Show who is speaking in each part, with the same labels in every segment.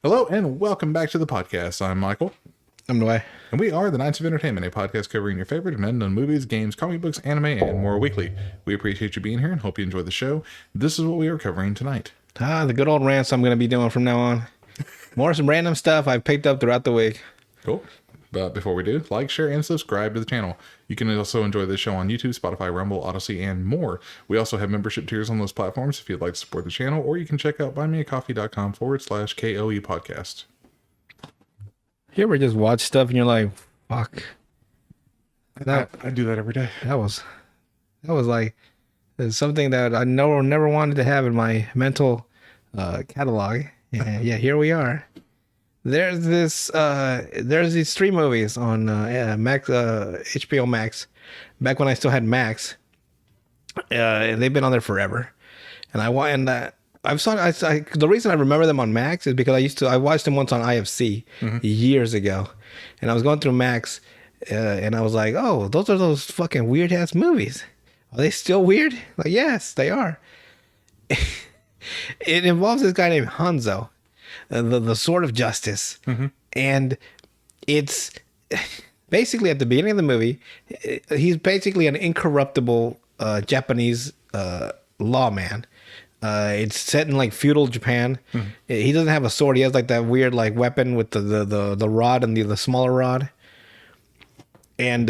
Speaker 1: Hello and welcome back to the podcast. I'm Michael,
Speaker 2: I'm the way.
Speaker 1: and we are the Knights of Entertainment, a podcast covering your favorite and unknown movies, games, comic books, anime, and more weekly. We appreciate you being here and hope you enjoy the show. This is what we are covering tonight.
Speaker 2: The good old rants I'm going to be doing from now on. More some random stuff I've picked up throughout the week.
Speaker 1: Cool. But before we do, like, share, and subscribe to the channel. You can also enjoy this show on YouTube, Spotify, Rumble, Odyssey, and more. We also have membership tiers on those platforms if you'd like to support the channel, or you can check out buymeacoffee.com/KOE podcast.
Speaker 2: You ever just watch stuff and you're like, fuck.
Speaker 1: I do that every day.
Speaker 2: That was like something that I never wanted to have in my mental catalog. Yeah, here we are. There's these three movies on Max, HBO Max, back when I still had Max, and they've been on there forever. And the reason I remember them on Max is because I watched them once on IFC years ago, and I was going through Max, and I was like, oh, those are those fucking weird ass movies. Are they still weird? Like, yes, they are. It involves this guy named Hanzo. The Sword of Justice. And it's basically at the beginning of the movie, he's basically an incorruptible Japanese lawman. It's set in like feudal Japan. He doesn't have a sword. He has like that weird like weapon with the rod and the smaller rod. And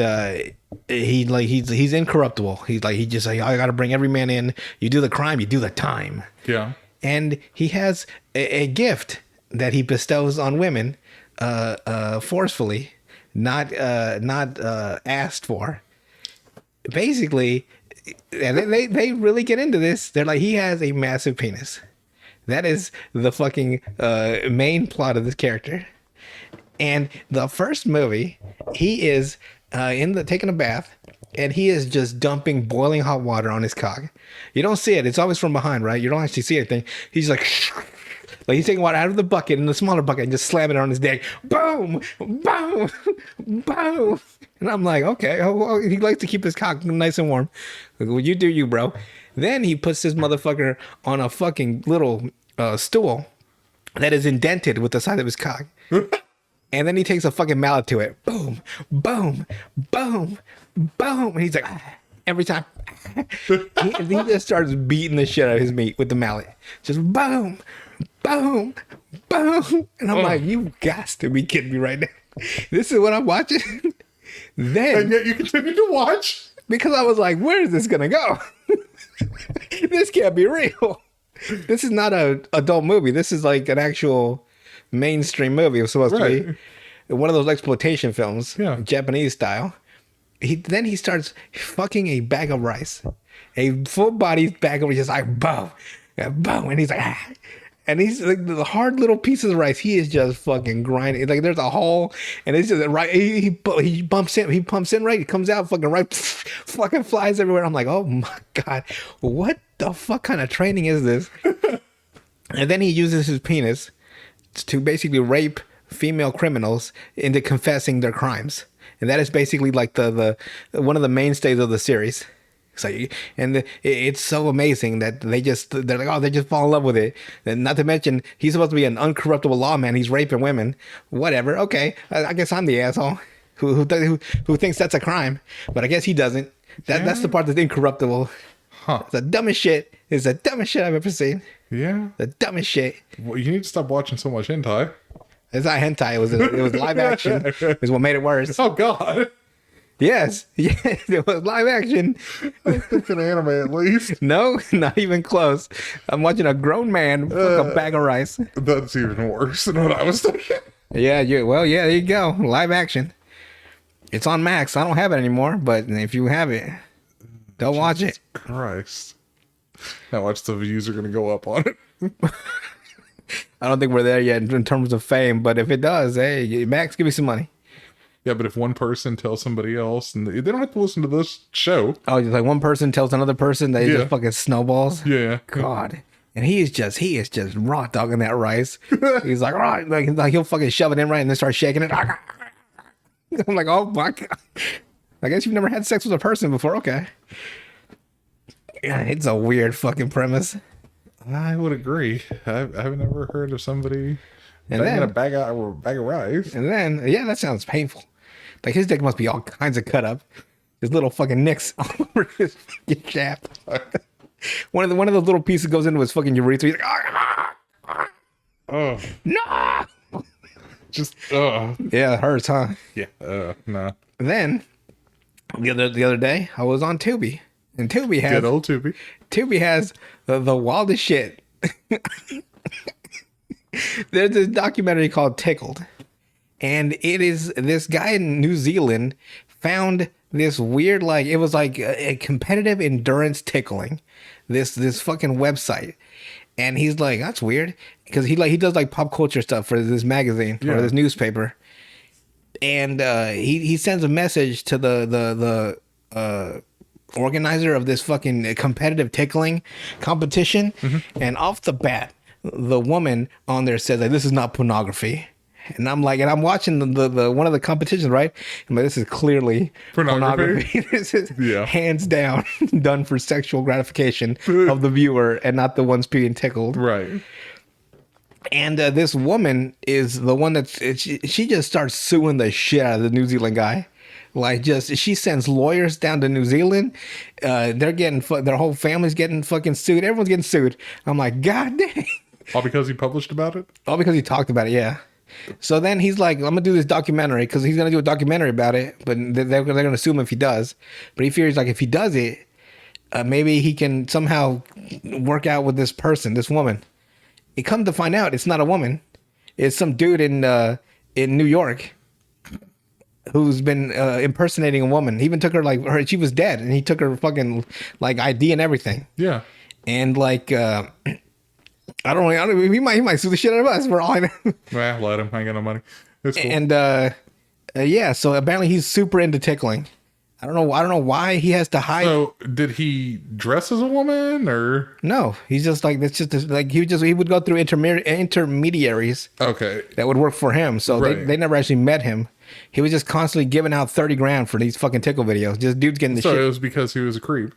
Speaker 2: he's incorruptible. He's like, I gotta bring every man in. You do the crime, you do the time.
Speaker 1: Yeah.
Speaker 2: And he has a gift that he bestows on women, forcefully, not asked for. Basically, and they really get into this. They're like, he has a massive penis. That is the fucking main plot of this character. And the first movie, he is taking a bath. And he is just dumping boiling hot water on his cock. You don't see it. It's always from behind, right? You don't actually see anything. He's like he's taking water out of the bucket in the smaller bucket and just slamming it on his dick. Boom, boom, boom. And I'm like, okay. Well, he likes to keep his cock nice and warm. Well, you do you, bro. Then he puts this motherfucker on a fucking little stool that is indented with the side of his cock. And then he takes a fucking mallet to it. Boom, boom, boom, boom. And he's like, every time. he just starts beating the shit out of his meat with the mallet. Just boom, boom, boom. And I'm like, you got to be kidding me right now. This is what I'm watching. Then,
Speaker 1: And yet you continue to watch?
Speaker 2: because I was like, where is this going to go? This can't be real. This is not an adult movie. This is like an actual mainstream movie. It was supposed to be one of those exploitation films, Japanese style. Then he starts fucking a bag of rice, a full body bag of rice, just like boom, boom, and he's like, and he's like the hard little pieces of rice. He is just fucking grinding. Like there's a hole, and it's just right. He pumps in right. It comes out fucking right, fucking flies everywhere. I'm like, oh my god, what the fuck kind of training is this? And then he uses his penis to basically rape female criminals into confessing their crimes, and that is basically like the one of the mainstays of the series. It's like, and it's so amazing that they just fall in love with it. And not to mention, he's supposed to be an uncorruptible lawman. He's raping women. Whatever. Okay, I guess I'm the asshole who thinks that's a crime, but I guess he doesn't. That's the part that's incorruptible. It's the dumbest shit. It's the dumbest shit I've ever seen.
Speaker 1: Yeah.
Speaker 2: The dumbest shit.
Speaker 1: Well, you need to stop watching so much hentai.
Speaker 2: It's not hentai. It was live action. Is what made it worse.
Speaker 1: Oh, God.
Speaker 2: Yes, it was live action.
Speaker 1: I think an anime at least.
Speaker 2: No, not even close. I'm watching a grown man fuck a bag of rice.
Speaker 1: That's even worse than what I was thinking.
Speaker 2: Yeah, there you go. Live action. It's on Max. I don't have it anymore, but if you have it, don't watch it.
Speaker 1: Christ. How much the views are going to go up on it?
Speaker 2: I don't think we're there yet in terms of fame, but if it does, hey, Max, give me some money.
Speaker 1: Yeah, but if one person tells somebody else, and they don't have to listen to this show.
Speaker 2: Oh, it's like one person tells another person, they just fucking snowballs.
Speaker 1: Yeah.
Speaker 2: God. And he is just raw dogging that rice. He's like, all right, like he'll fucking shove it in right and then start shaking it. I'm like, oh my God. I guess you've never had sex with a person before. Okay. Yeah, it's a weird fucking premise.
Speaker 1: I would agree. I've never heard of somebody
Speaker 2: And
Speaker 1: That ain't
Speaker 2: then
Speaker 1: a bag of rice.
Speaker 2: And then, yeah, that sounds painful. Like his dick must be all kinds of cut up. His little fucking nicks all over his fucking shaft. One of those little pieces goes into his fucking urethra. He's like,
Speaker 1: Oh,
Speaker 2: no.
Speaker 1: just
Speaker 2: Yeah, it hurts, huh?
Speaker 1: yeah. No.
Speaker 2: Then the other day, I was on Tubi, and
Speaker 1: Good old Tubi.
Speaker 2: Tubi has the wildest shit. There's this documentary called Tickled. And it is this guy in New Zealand found this weird, like, it was like a competitive endurance tickling, this fucking website. And he's like, that's weird. Because he does like pop culture stuff for this magazine or this newspaper. And he sends a message to the organizer of this fucking competitive tickling competition. And off the bat, the woman on there says, like, this is not pornography. And I'm like, and I'm watching the one of the competitions, right? And this is clearly pornography. This is hands down done for sexual gratification of the viewer and not the ones being tickled.
Speaker 1: Right.
Speaker 2: And this woman is the one she just starts suing the shit out of the New Zealand guy. Like, just she sends lawyers down to New Zealand. They're getting their whole family's getting fucking sued. Everyone's getting sued. I'm like, God dang.
Speaker 1: All because he published about it?
Speaker 2: All because he talked about it, yeah. So then he's like, I'm gonna do this documentary because he's gonna do a documentary about it, but they're gonna sue him if he does. But he fears like if he does it, maybe he can somehow work out with this person, this woman. It come to find out, it's not a woman. It's some dude in New York who's been impersonating a woman. He even took her she was dead, and he took her fucking like ID and everything.
Speaker 1: Yeah.
Speaker 2: And like. I don't know. He might sue the shit out of us for all I know.
Speaker 1: Well, let him. I ain't got no money. It's cool.
Speaker 2: And yeah, so apparently he's super into tickling. I don't know why he has to hide.
Speaker 1: So did he dress as a woman or
Speaker 2: no? He's just like that's just like he would go through intermediaries.
Speaker 1: Okay.
Speaker 2: That would work for him. So they never actually met him. He was just constantly giving out 30 grand for these fucking tickle videos. Just dudes getting the shit.
Speaker 1: So it was because he was a creep.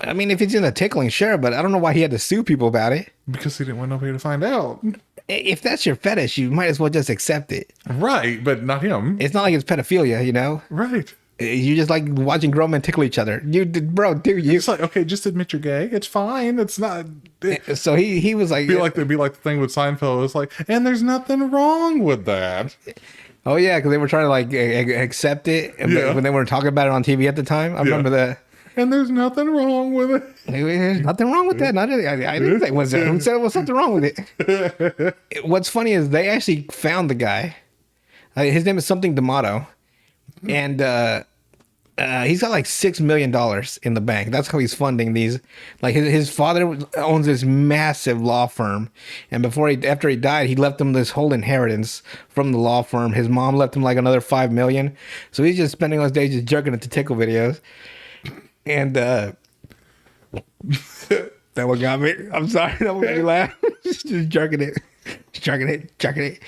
Speaker 2: I mean, if it's in the tickling, sure, but I don't know why he had to sue people about it.
Speaker 1: Because he didn't want nobody to find out.
Speaker 2: If that's your fetish, you might as well just accept it.
Speaker 1: Right, but not him.
Speaker 2: It's not like it's pedophilia, you know?
Speaker 1: Right.
Speaker 2: You just like watching grown men tickle each other. Dude.
Speaker 1: It's like, okay, just admit you're gay. It's fine. It's not.
Speaker 2: So he was like,
Speaker 1: be like the thing with Seinfeld. It's like, and there's nothing wrong with that.
Speaker 2: Oh yeah, because they were trying to like accept it when they were talking about it on TV at the time. I remember that.
Speaker 1: And there's nothing wrong with it.
Speaker 2: There's nothing wrong with that. I didn't say who said it was something wrong with it. What's funny is they actually found the guy. His name is something D'Amato, and he's got like $6 million in the bank. That's how he's funding these. Like his father owns this massive law firm, and after he died, he left him this whole inheritance from the law firm. His mom left him like another $5 million. So he's just spending all his days just jerking it to tickle videos. And that one got me. I'm sorry, that one made me laugh. just jerking it.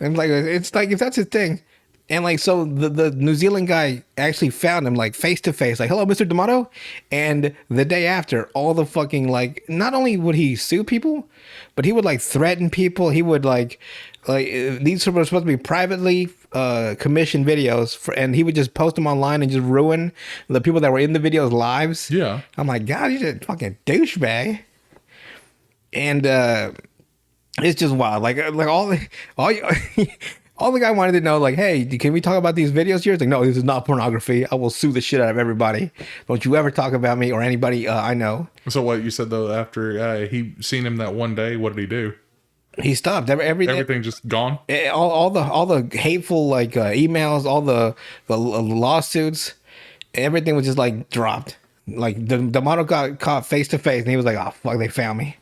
Speaker 2: And like it's like if that's his thing. And like so the New Zealand guy actually found him like face to face, like, hello, Mr. D'Amato. And the day after, all the fucking like not only would he sue people, but he would like threaten people. He would like these were supposed to be privately commissioned videos and he would just post them online and just ruin the people that were in the videos' lives.
Speaker 1: Yeah.
Speaker 2: I'm like, God, you're a fucking douchebag. And it's just wild. Like all the guy wanted to know, like, hey, can we talk about these videos here? It's like, no, this is not pornography. I will sue the shit out of everybody. Don't you ever talk about me or anybody I know.
Speaker 1: So what you said though, after he seen him that one day, what did he do?
Speaker 2: He stopped
Speaker 1: everything. Just gone.
Speaker 2: All the hateful like emails, all the lawsuits, everything was just like dropped. Like the model got caught face to face, and he was like, "Oh fuck, they found me,"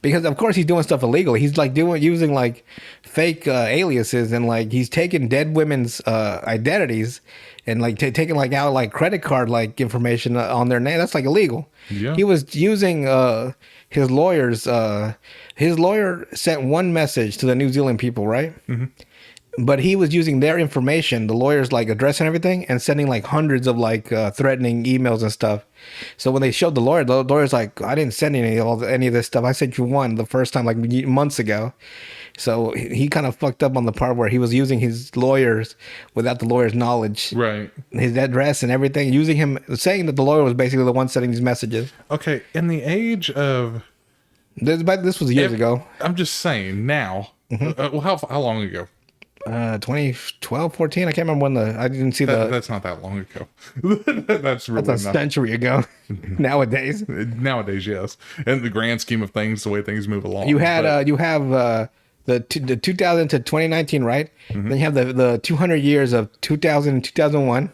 Speaker 2: because of course he's doing stuff illegally. He's like using like fake aliases, and like he's taking dead women's identities, and like taking like out like credit card like information on their name. That's like illegal.
Speaker 1: Yeah.
Speaker 2: He was using his lawyers. His lawyer sent one message to the New Zealand people, right? Mm-hmm. but he was using their information, the lawyer's like address and everything, and sending like hundreds of like threatening emails and stuff. So when they showed the lawyer's like, I didn't send any of this stuff. I sent you one the first time like months ago. So he kind of fucked up on the part where he was using his lawyers without the lawyer's knowledge,
Speaker 1: Right.
Speaker 2: his address and everything, using him, saying that the lawyer was basically the one sending these messages.
Speaker 1: Okay, in the age of...
Speaker 2: This was years ago.
Speaker 1: I'm just saying, now... well, how long ago?
Speaker 2: 2012, 14. I can't remember when I didn't see
Speaker 1: That's not that long ago. That's really
Speaker 2: that's a century ago. Nowadays.
Speaker 1: Nowadays, yes. In the grand scheme of things, the way things move along.
Speaker 2: You have the 2000 to 2019, right? Then you have the 200 years of 2000 and 2001,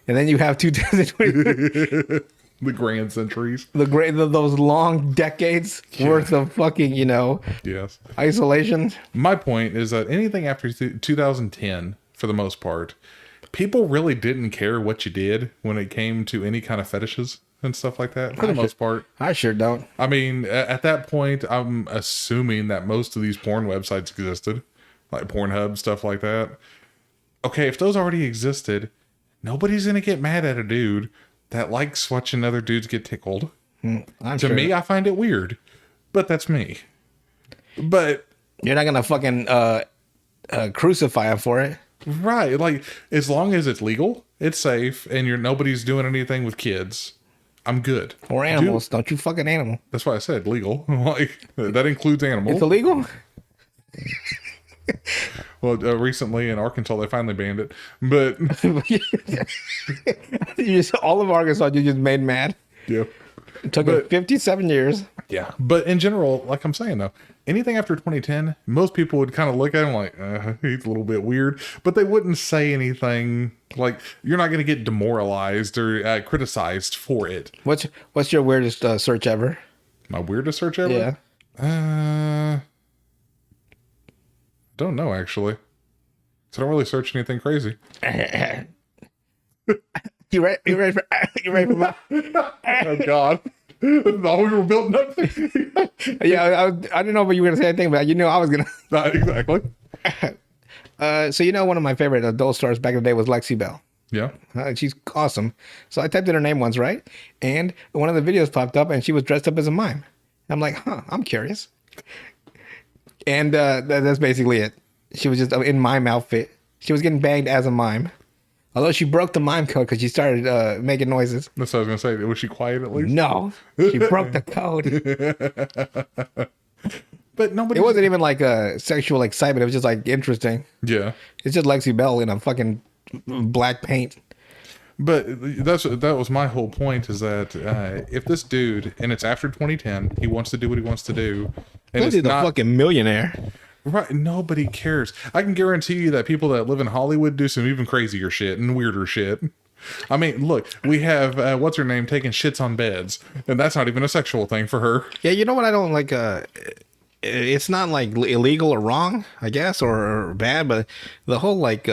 Speaker 2: and then you have 2020.
Speaker 1: The grand centuries.
Speaker 2: Those long decades worth of fucking,
Speaker 1: Yes.
Speaker 2: isolation.
Speaker 1: My point is that anything after 2010, for the most part, people really didn't care what you did when it came to any kind of fetishes and stuff like that, for the most part.
Speaker 2: I sure don't.
Speaker 1: I mean, at that point, I'm assuming that most of these porn websites existed, like Pornhub, stuff like that. Okay, if those already existed, nobody's going to get mad at a dude that likes watching other dudes get tickled. To me, I find it weird, but that's me. But
Speaker 2: you're not gonna fucking crucify him for it,
Speaker 1: right? Like, as long as it's legal, it's safe, and nobody's doing anything with kids, I'm good.
Speaker 2: Or animals. Don't you fucking animal.
Speaker 1: That's why I said legal. Like, that includes animals.
Speaker 2: It's illegal.
Speaker 1: Well, recently in Arkansas, they finally banned it. But
Speaker 2: all of Arkansas, you just made mad.
Speaker 1: Yeah.
Speaker 2: It took 57 years.
Speaker 1: Yeah. But in general, like I'm saying, though, anything after 2010, most people would kind of look at him like, he's a little bit weird. But they wouldn't say anything. Like, you're not going to get demoralized or criticized for it.
Speaker 2: What's your weirdest search ever?
Speaker 1: My weirdest search ever?
Speaker 2: Yeah.
Speaker 1: Don't know, actually. So I don't really search anything crazy.
Speaker 2: You ready for my...
Speaker 1: Oh, God. All we were building up to.
Speaker 2: Yeah, I didn't know if you were going to say anything, but I was going to...
Speaker 1: Exactly.
Speaker 2: So, one of my favorite adult stars back in the day was Lexi Bell.
Speaker 1: Yeah.
Speaker 2: She's awesome. So I typed in her name once, right? And one of the videos popped up, and she was dressed up as a mime. I'm like, I'm curious. And that's basically it. She was just in mime outfit. She was getting banged as a mime. Although she broke the mime code because she started making noises.
Speaker 1: That's what I was going to say. Was she quiet at least?
Speaker 2: No. She broke the code.
Speaker 1: But nobody...
Speaker 2: It wasn't even like a sexual excitement. It was just like interesting.
Speaker 1: Yeah.
Speaker 2: It's just Lexi Bell in a fucking black paint.
Speaker 1: But that was my whole point, is that if this dude, and it's after 2010, he wants to do what he wants to do, and
Speaker 2: He's a fucking millionaire.
Speaker 1: Right, nobody cares. I can guarantee you that people that live in Hollywood do some even crazier shit and weirder shit. I mean, look, we have what's her name taking shits on beds, and that's not even a sexual thing for her.
Speaker 2: Yeah, you know what I don't like? It's not like illegal or wrong, I guess, or bad, but the whole like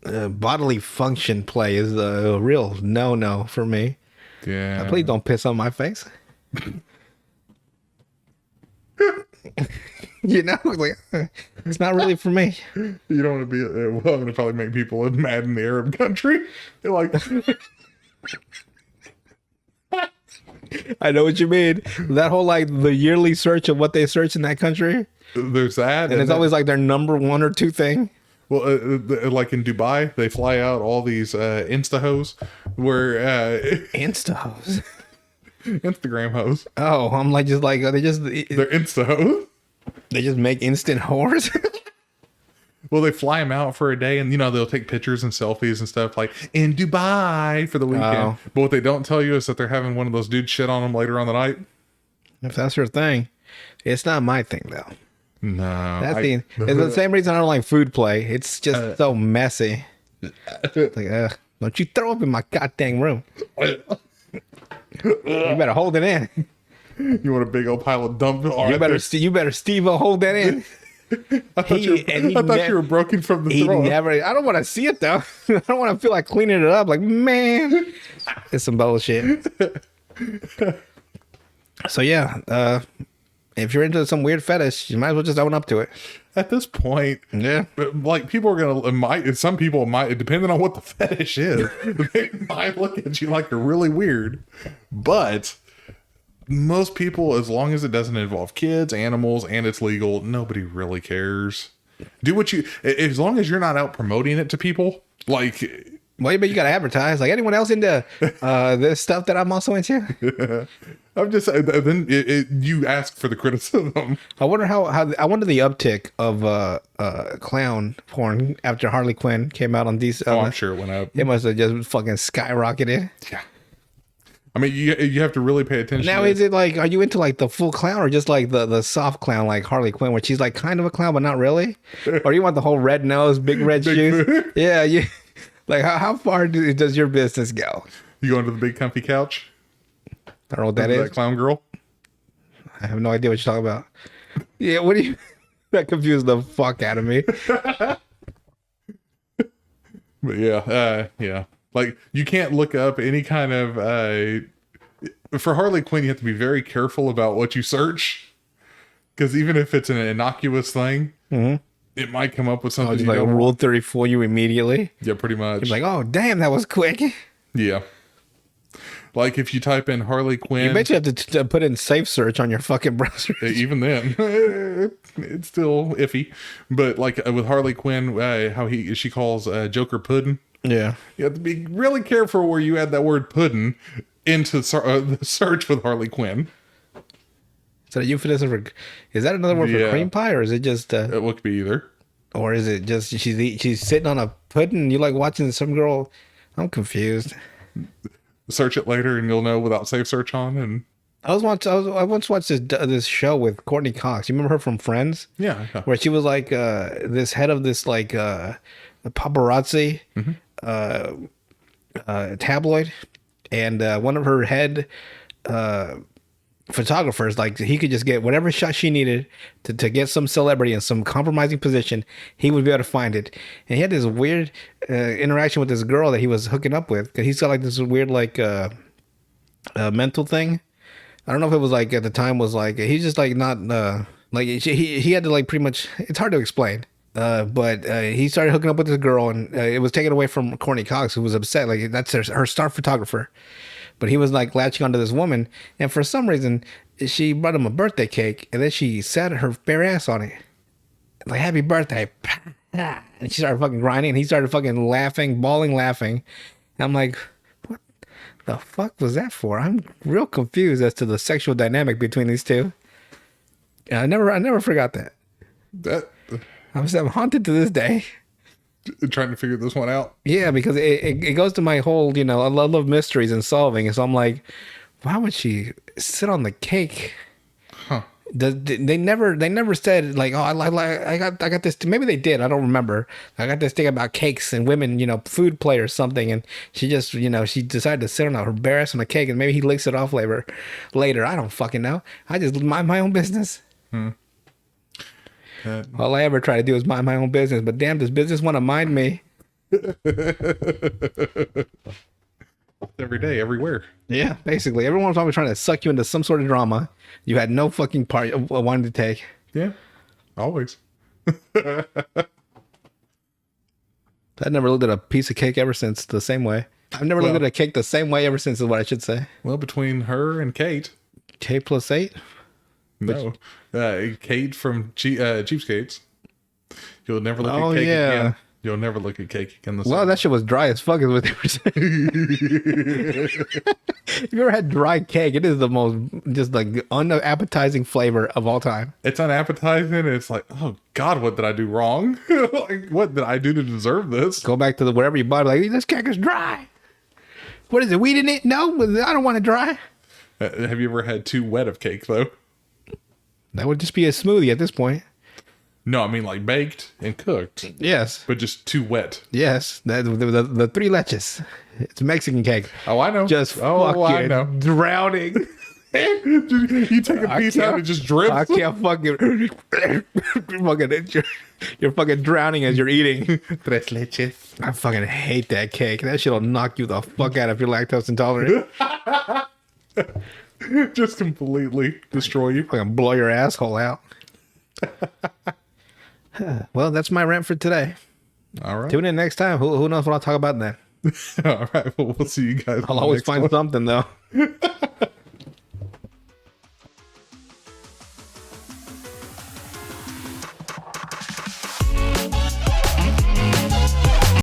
Speaker 2: bodily function play is a real no for me.
Speaker 1: Yeah.
Speaker 2: Please don't piss on my face. Like, it's not really for me.
Speaker 1: You don't want to be, well, I'm going to probably make people mad in the Arab country. They're like,
Speaker 2: I know what you mean. That whole like the yearly search of what they search in that country.
Speaker 1: There's that.
Speaker 2: And it's always like their number 1 or 2 thing.
Speaker 1: Well, like in Dubai, they fly out all these Insta hoes where
Speaker 2: Insta hoes.
Speaker 1: Instagram hoes.
Speaker 2: Oh, I'm like they're
Speaker 1: Insta hoes.
Speaker 2: They just make instant whores.
Speaker 1: Well, they fly them out for a day, and they'll take pictures and selfies and stuff like in Dubai for the weekend.
Speaker 2: Oh.
Speaker 1: But what they don't tell you is that they're having one of those dudes shit on them later on the night.
Speaker 2: If that's your thing, it's not my thing though.
Speaker 1: No,
Speaker 2: it's the same reason I don't like food play. It's just so messy. Like, don't you throw up in my goddamn room. You better hold it in.
Speaker 1: You want a big old pile of dump?
Speaker 2: You better Steve-O hold that in.
Speaker 1: I thought you were broken from the throw.
Speaker 2: I don't want to see it though. I don't want to feel like cleaning it up. Like, man, it's some bullshit. So yeah, If you're into some weird fetish, you might as well just own up to it.
Speaker 1: At this point,
Speaker 2: Yeah.
Speaker 1: like people are gonna some people might, depending on what the fetish is, they might look at you like you're really weird. But most people, as long as it doesn't involve kids, animals, and it's legal, nobody really cares. Do what you, as long as you're not out promoting it to people, like.
Speaker 2: Well, but you gotta advertise. Like anyone else into this stuff that I'm also into.
Speaker 1: I'm just then you ask for the criticism.
Speaker 2: I wonder how I wonder the uptick of clown porn after Harley Quinn came out on these.
Speaker 1: I'm sure it went up.
Speaker 2: It must have just fucking skyrocketed.
Speaker 1: Yeah. I mean, you have to really pay attention.
Speaker 2: Now, is it like, are you into like the full clown or just like the soft clown like Harley Quinn, where she's like kind of a clown but not really? Or you want the whole red nose, big red shoes? Yeah, you. Like, how far does your business go?
Speaker 1: You go into the big comfy couch?
Speaker 2: I don't know what that is.
Speaker 1: That clown girl?
Speaker 2: I have no idea what you're talking about. Yeah, what do you... That confused the fuck out of me.
Speaker 1: But yeah. Like, you can't look up any kind of... for Harley Quinn, you have to be very careful about what you search. Because even if it's an innocuous thing... Mm-hmm. It might come up with something.
Speaker 2: Just like Rule 34 you immediately.
Speaker 1: Yeah, pretty much.
Speaker 2: You're like, oh, damn, that was quick.
Speaker 1: Yeah. Like if you type in Harley Quinn.
Speaker 2: You bet you have to put in safe search on your fucking browser.
Speaker 1: Even then, it's still iffy. But like with Harley Quinn, how she calls Joker pudding.
Speaker 2: Yeah.
Speaker 1: You have to be really careful where you add that word pudding into the search with Harley Quinn.
Speaker 2: Is that a euphemism for? Is that another word for cream pie, or is it just?
Speaker 1: It could be either.
Speaker 2: Or is it just she's sitting on a pudding? And you like watching some girl? I'm confused.
Speaker 1: Search it later, and you'll know without safe search on. And
Speaker 2: I once watched this show with Courtney Cox. You remember her from Friends?
Speaker 1: Yeah.
Speaker 2: Where she was like this head of this like paparazzi tabloid, and one of her head. Photographers, like he could just get whatever shot she needed to get some celebrity in some compromising position, he would be able to find it. And he had this weird interaction with this girl that he was hooking up with, because he's got like this weird like mental thing. I don't know if it was like at the time was like he's just like not like he had to like pretty much, it's hard to explain. But he started hooking up with this girl, and it was taken away from Courtney Cox, who was upset. Like that's her star photographer. But he was like latching onto this woman, and for some reason, she brought him a birthday cake, and then she sat her bare ass on it, like "Happy birthday," and she started fucking grinding, and he started fucking laughing, bawling, laughing. And I'm like, what the fuck was that for? I'm real confused as to the sexual dynamic between these two. And I never forgot that. I'm haunted to this day.
Speaker 1: Trying to figure this one out.
Speaker 2: Yeah, because it goes to my whole, I love mysteries and solving. And so I'm like, why would she sit on the cake?
Speaker 1: Huh.
Speaker 2: They never said like, oh, I got this. Maybe they did. I don't remember. I got this thing about cakes and women, food play or something. And she just, she decided to sit on her bare ass on a cake, and maybe he licks it off later. I don't fucking know. I just mind my own business. All I ever try to do is mind my own business, but damn, does business want to mind me?
Speaker 1: Every day, everywhere.
Speaker 2: Yeah, basically. Everyone's always trying to suck you into some sort of drama you had no fucking part of wanting to take.
Speaker 1: Yeah, always.
Speaker 2: I never looked at a piece of cake ever since the same way. I've never looked at a cake the same way ever since is what I should say.
Speaker 1: Well, between her and Kate.
Speaker 2: Kate plus 8?
Speaker 1: No. Kate from Cheapskates. You'll never look at cake again. You'll never look at cake again.
Speaker 2: Well, that shit was dry as fuck is what they were saying. If you ever had dry cake, it is the most just like unappetizing flavor of all time.
Speaker 1: It's unappetizing. It's like, oh God, what did I do wrong? Like, what did I do to deserve this?
Speaker 2: Go back to whatever you bought. Like, this cake is dry. What is it? Wheat in it? No, I don't want it dry.
Speaker 1: Have you ever had too wet of cake though?
Speaker 2: That would just be a smoothie at this point.
Speaker 1: No, I mean like baked and cooked.
Speaker 2: Yes.
Speaker 1: But just too wet.
Speaker 2: Yes. The three leches. It's Mexican cake.
Speaker 1: Oh, I know.
Speaker 2: Just fucking drowning.
Speaker 1: You take a piece out and it just drips.
Speaker 2: I can't fucking... you're fucking drowning as you're eating.
Speaker 1: Tres leches.
Speaker 2: I fucking hate that cake. That shit'll knock you the fuck out if you're lactose intolerant.
Speaker 1: Just completely destroy you.
Speaker 2: I'm gonna blow your asshole out. Well, that's my rant for today.
Speaker 1: All right.
Speaker 2: Tune in next time. Who knows what I'll talk about then?
Speaker 1: All right. Well, we'll see you guys.
Speaker 2: I'll always find something though.